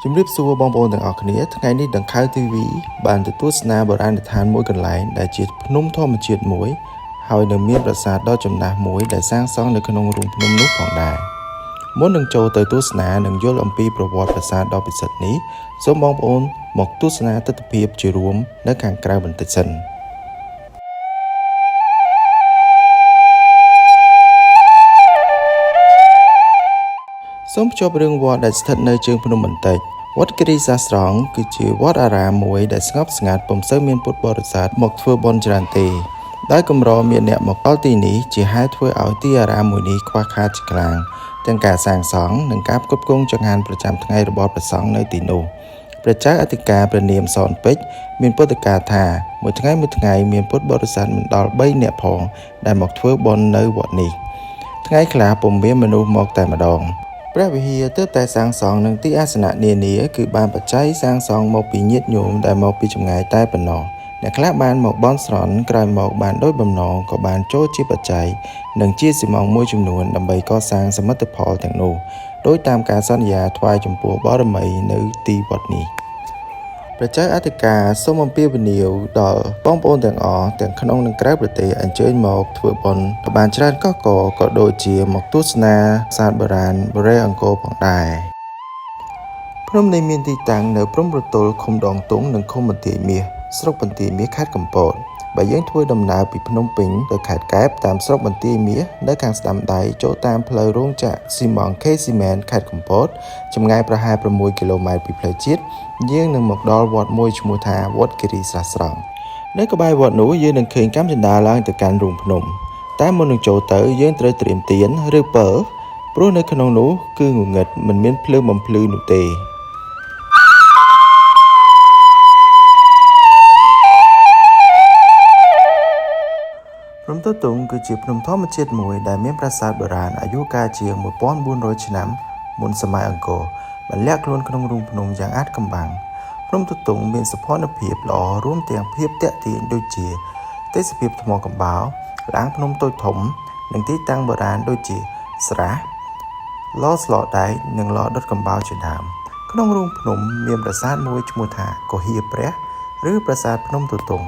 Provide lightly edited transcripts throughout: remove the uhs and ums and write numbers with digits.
ជំរាបសួរបងប្អូនទាំងអស់គ្នាថ្ងៃនេះដង្ខៅ TV បានទៅទស្សនាបុរាណដ្ឋានមួយកន្លែងដែលជាភ្នំធម្មជាតិមួយហើយនៅមានប្រាសាទដ៏ចំណាស់មួយដែលសាងសង់នៅក្នុងរូងភ្នំនោះផងដែរមុននឹងចូលទៅទស្សនានិងយល់អំពីប្រវត្តិប្រាសាទដ៏ពិសិដ្ឋនេះសូមបងប្អូនមកទស្សនាទស្សនវិជ្ជារួមនៅខាងក្រៅបន្តិចសិនសូមភ្ជាប់រឿងវត្តដែលស្ថិតនៅជើងភ្នំបន្តិចវត្តគិរីសាស្រង់គឺជាវត្តអារាមមួយដែលស្ងប់ស្ងាត់ពុំសូវមានពុទ្ធបរិស័ទមកធ្វើបុណ្យច្រើនទេដោយកម្រមានអ្នកមកដល់ទីនេះជាហេតុធ្វើឲ្យទីអារាមមួយនេះខ្វះខាតជាខ្លាំងទាំងការសាងសង់និងការផ្គត់ផ្គង់ចង្ហាន់ប្រចាំថ្ងៃរបស់ព្រះសង្ឃនៅទីនោះព្រះចៅអធិការព្រះនាមសនពេជ្រមានពុទ្ធកាថាមួយថ្ងៃមានពុទ្ធបរិស័ទមិនដល់3នាក់ផងដែលមកធ្វើបុណ្យនៅវត្តនេះថ្ងៃខ្លះពុំមានមនុស្សមកតែម្ដងព្រះវិហារទើបតែសាងសង់នឹងទីអាសនៈនានាគឺបានបច្ច័យសាងសង់មកពីញាតិញោមដែលមកពីចម្ងាយតែប៉ុណ្ណោះអ្នកខ្លះបានមកបន់ស្រន់ក្រោយមកបានដោយបំណងក៏បានចូលជាបច្ច័យនិងជាស៊ីម៉ងមួយចំនួនដើម្បីកសាងសមិទ្ធផលទាំងនោះដោយតាមការសន្យាថ្វាយចំពោះបរមីនៅទីវត្តនេះព្រះចៅអធិការសូមអំពាវនាវដល់បងប្អូនទាំងអស់ទាំងក្នុងនិងក្រៅប្រទេសអញ្ជើញមកធ្វើបុណ្យក៏បានច្រើនកកក៏ដូចជាមកទស្សនាប្រាសាទបុរាណបុរេអង្គរផងដែរភ្នំនេះមានទីតាំងនៅព្រំប្រទល់ឃុំដងទុងនិងឃុំបន្ទាយមាសស្រុកបន្ទាយមាសខេត្តកំពតបើយើងធ្វើដំណើរពីភ្នំពេញទៅខេត្តកែបតាមស្រុកបន្ទាយមាសនៅខាងស្ដាំដៃចូលតាមផ្លូវរោងចក្រស៊ីម៉ង K Cement ខេត្តកំពតចម្ងាយប្រហែល6គីឡូម៉ែត្រពីផ្លូវជាតិយើងនឹងមកដល់វត្តមួយឈ្មោះថាវត្តគិរីសាស្រង់នៅក្បែរវត្តនោះយើងនឹងឃើញកាំជណ្ដើរឡើងទៅកាន់រូងភ្នំតែមុននឹងចូលទៅយើងត្រូវត្រៀមទៀនឬពិលព្រោះនៅក្នុងនោះគឺងងឹតមិនមានភ្លើងបំភ្លឺនោះទេភ្នំទទុងគឺជាភ្នំធម្មជាតិមួយដែលមានប្រាសាទបុរាណអាយុកាលជាង1400ឆ្នាំមុនសម័យអង្គរបានលាក់ខ្លួនក្នុងរូងភ្នំយ៉ាងអាថ៌កំបាំងភ្នំទទុងមានសោភ័ណភាពល្អរួមទាំងភាពទាក់ទាញដូចជាទេសភាពថ្មកំបោរឡាងភ្នំតូចធំនិងទីតាំងបុរាណដូចជាស្រះឡស្លដែកនិងឡដុតកំបោរជាដើមក្នុងរូងភ្នំមានប្រាសាទមួយឈ្មោះថាកុហាព្រះឬប្រាសាទភ្នំទទុង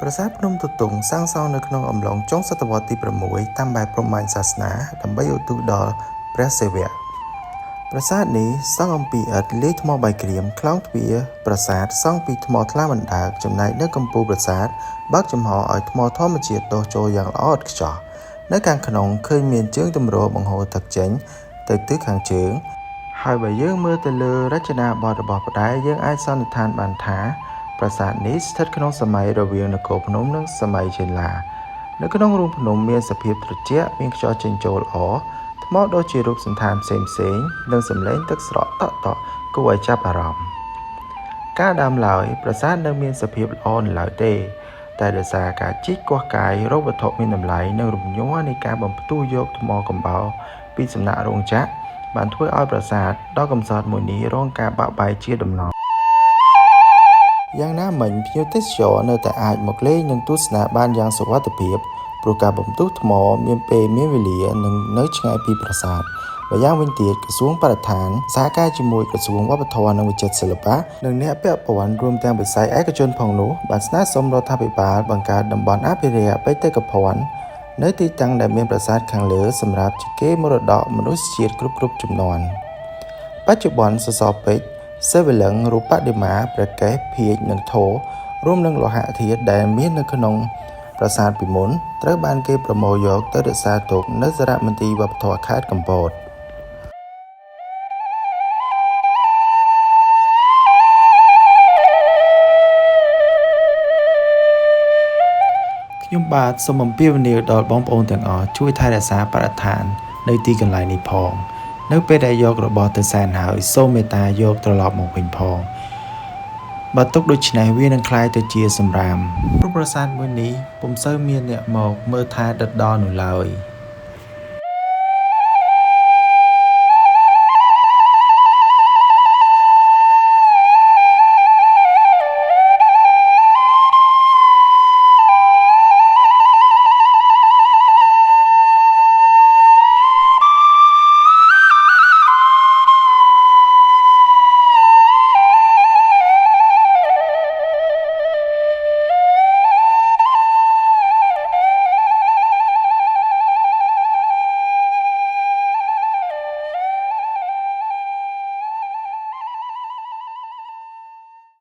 ប្រាសាទភ្នំទទុងសាងសង់នៅក្នុងអំឡុងចុងសតវត្សទី6តាមបែបព្រហ្មញ្ញសាសនាដើម្បីឧទ្ទិសដល់ព្រះសិវៈប្រាសាទនេះសង់អំពីឥដ្ឋលាយថ្មបាយក្រៀមខ្លោងទ្វារប្រាសាទសង់ពីថ្មថ្លាបណ្ដើរចំណែកនៅកំពូលប្រាសាទបើកចំហឲ្យថ្មធម្មជាតិដុះចូលយ៉ាងល្អឥតខ្ចោះនៅខាងក្នុងឃើញមានជើងទម្របង្ហូរទឹកចេញទៅទិសខាងជើងហើយបើយើងមើលទៅលើរចនាបថរបស់ផ្តែរយើងអាចសន្និដ្ឋានបានថាប្រាសាទនេះស្ថិតក្នុងសម័យរវាងនគរភ្នំនិងសម័យចេនឡានៅក្នុងរូងភ្នំមានសភាពត្រជាក់មានខ្យល់ចេញចូលល្អថ្មដូចជារូបសន្តានផ្សេងនិងសំឡេងទឹកស្រក់តក់គួរឲ្យចាប់អារម្មណ៍ការដើមឡើយប្រាសាទនៅមានសភាពល្អនៅឡើយទេតែដោយសារការជីកកោះកាយរកវត្ថុមានតម្លៃនិងរំញ័រនៃការបំផ្ទុះយកថ្មកំបោរពីសំណាក់រោងចក្របានធ្វើឲ្យប្រាសាទដ៏កំសត់មួយនេះរងការបាក់បែកជាដំណំយ៉ាងណាមិញភ្ញៀវទេសចរនៅតែអាចមកលេងនិងទស្សនាបានយ៉ាងសុវត្ថិភាពព្រោះការបំទុះថ្មមានពេលមានវេលានិងនៅឆ្ងាយពីប្រាសាទvà យ៉ាងវិញទៀតក្រសួងបរិស្ថានសហការជាមួយក្រសួងវប្បធម៌និងវិចិត្រសិល្បៈនិងអ្នកពាក់ព័ន្ធរួមទាំងវិស័យឯកជនផងនោះបានស្នើសុំរដ្ឋាភិបាលបង្កើតតំបន់អភិរក្សបេតិកភណ្ឌនៅទីតាំងដែលមានប្រាសាទខាងលើសម្រាប់ជាកេរមរតកមនុស្សជាតិគ្រប់ជំនាន់បច្ចុប្បន្នសសរពេជ្រសិវលិង្គរូបបដិមាព្រះកេសភាជនិងធោរួមនឹងលោហៈធាតុដែលមាននៅក្នុងប្រាសាទពីមុនត្រូវបានគេប្រមូលយកទៅរក្សាទុកនៅសារមន្ទីរវប្បធម៌ខេត្តកំពត ខ្ញុំបាទសូមអំពាវនាវដល់បងប្អូនទាំងអស់ជួយថែរក្សាបរិស្ថាននៅទីកន្លែងនេះផងនៅពេលដែលយករបស់ទៅសែនហើយសូមមេត្តាយកត្រឡប់មកវិញផងបើទុកដូច្នេះវានឹងคล้ายទៅជាសម្រាមព្រោះប្រាសាទមួយនេះពុំសូវមានអ្នកមកមើលថែដិតដល់នោះឡើយ